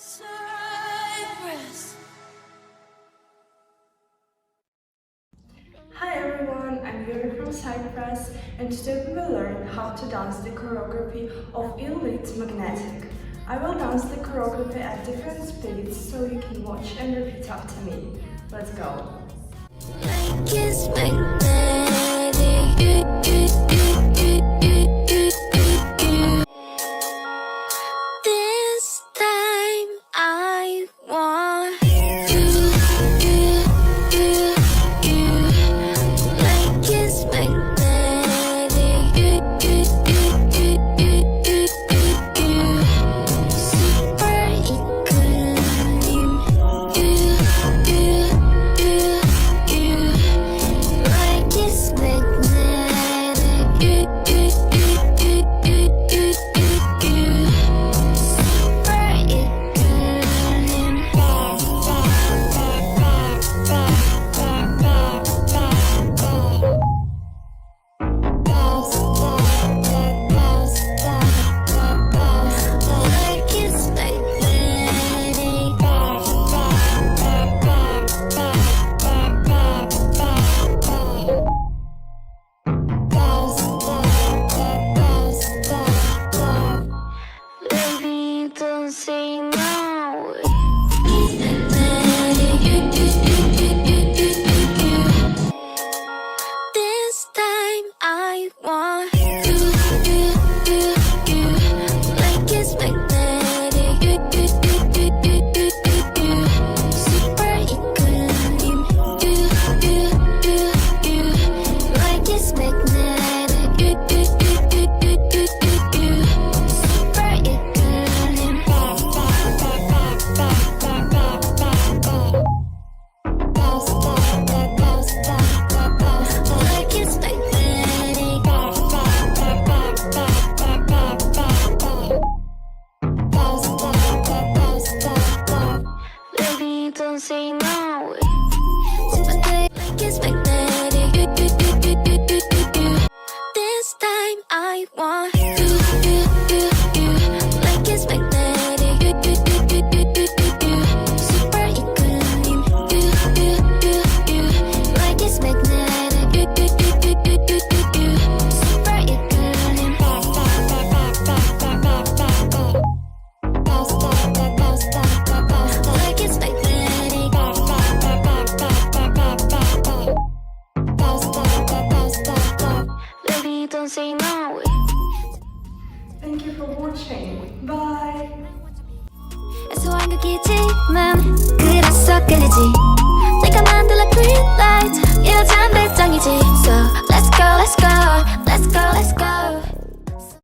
CYPRESS. Hi everyone, I'm YOORI from CYPRESS, and today we will learn how to dance the choreography of ILLIT Magnetic. I will dance the choreography at different speeds so you can watch and repeat after me. Let's go! This time I want say no. This time I want like it's magnetic. Super equilibrium. Like it's magnetic. Super equilibrium. Don't say no. Like it's magnetic. This time I want like it's magnetic. Super equilibrium. Like it's magnetic. Super equilibrium. Like it's magnetic. Baby, don't say no. Thank you for watching. Bye! 애소한 극이지만 그래서 끌리지 내가 만들어 green light 이러잔 배짱이지